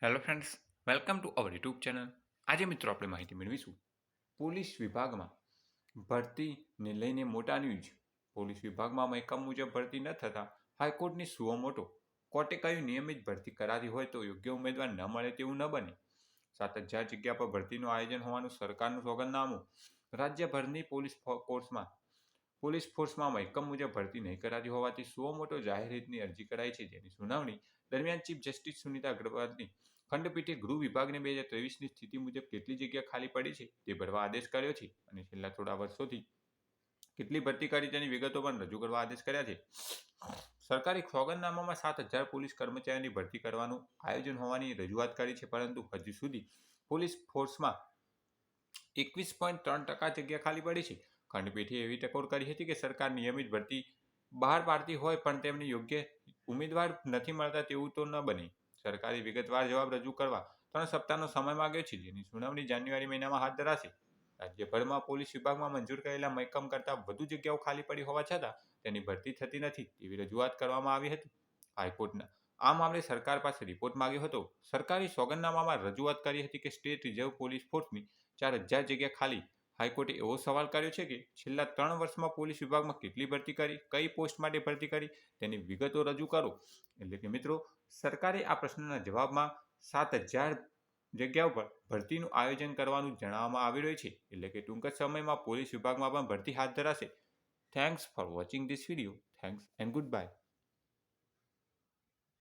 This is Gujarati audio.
Hello friends, welcome to our YouTube channel. આજે મિત્રો આપણે માહિતી મેળવીશું પોલીસ વિભાગમાં ભરતીને લઈને મોટા ન્યૂઝ. પોલીસ વિભાગમાં મહેકમ મુજબ ભરતી ન થતાં હાઈકોર્ટની સુઓ મોટો. કોર્ટે કહ્યું નિયમિત ભરતી કરાવી હોય તો યોગ્ય ઉમેદવાર ન મળે તેવું ન બને. 7,000 જગ્યા પર ભરતીનું આયોજન હોવાનું સરકારનું સોગંદનામું. રાજ્યભરની પોલીસ ફોર્સમાં મહેકમ મુજબ ભરતી નહીં કરાતી હોવાથી સુઓ મોટો જાહેર હિતની અરજી કરાઈ છે, જેની સુનાવણી દરમિયાન ચીફ જસ્ટિસ સુનિતા અગ્રવાલની ખંડપીઠે ગૃહ વિભાગને 2023ની સ્થિતિ મુજબ કેટલી જગ્યા ખાલી પડી છે તે ભરવા આદેશ કર્યો છે અને છેલ્લા થોડા વર્ષોથી કેટલી ભરતી કરી તેની વિગતો પણ રજૂ કરવા આદેશ કર્યા છે. સરકારી સોગંદનામામાં 7,000 પોલીસ કર્મચારીઓની ભરતી કરવાનું આયોજન હોવાની રજૂઆત કરી છે, પરંતુ હજુ સુધી પોલીસ ફોર્સમાં 21.3% જગ્યા ખાલી પડી છે. ખંડપીઠે એવી ટકોર કરી હતી કે સરકાર નિયમિત ભરતી બહાર પાડતી હોય પણ તેમને યોગ્ય ઉમેદવાર નથી મળતા તેવું તો ન બને. સરકારે વિગતવાર જવાબ રજૂ કરવા 3 સપ્તાહનો સમય માંગ્યો છે, જેની સુનાવણી જાન્યુઆરી મહિનામાં હાથ ધરાશે. રાજ્યભરમાં પોલીસ વિભાગમાં મંજૂર કરેલા મહેકમ કરતાં વધુ જગ્યાઓ ખાલી પડી હોવા છતાં તેની ભરતી થતી નથી તેવી રજૂઆત કરવામાં આવી હતી. હાઈકોર્ટના આ મામલે સરકાર પાસે રિપોર્ટ માંગ્યો હતો. સરકારી સોગંદનામામાં રજૂઆત કરી હતી કે સ્ટેટ રિઝર્વ પોલીસ ફોર્સની 4,000 જગ્યા ખાલી. હાઈકોર્ટે એવો સવાલ કર્યો છે કે છેલ્લા 3 વર્ષમાં પોલીસ વિભાગમાં કેટલી ભરતી કરી, કઈ પોસ્ટ માટે ભરતી કરી તેની વિગતો રજૂ કરો. એટલે કે મિત્રો, સરકારે આ પ્રશ્નના જવાબમાં 7,000 જગ્યાઓ પર ભરતીનું આયોજન કરવાનું જણાવવામાં આવી રહ્યું છે. એટલે કે ટૂંક જ સમયમાં પોલીસ વિભાગમાં પણ ભરતી હાથ ધરાશે. Thanks for watching this video. Thanks and good bye.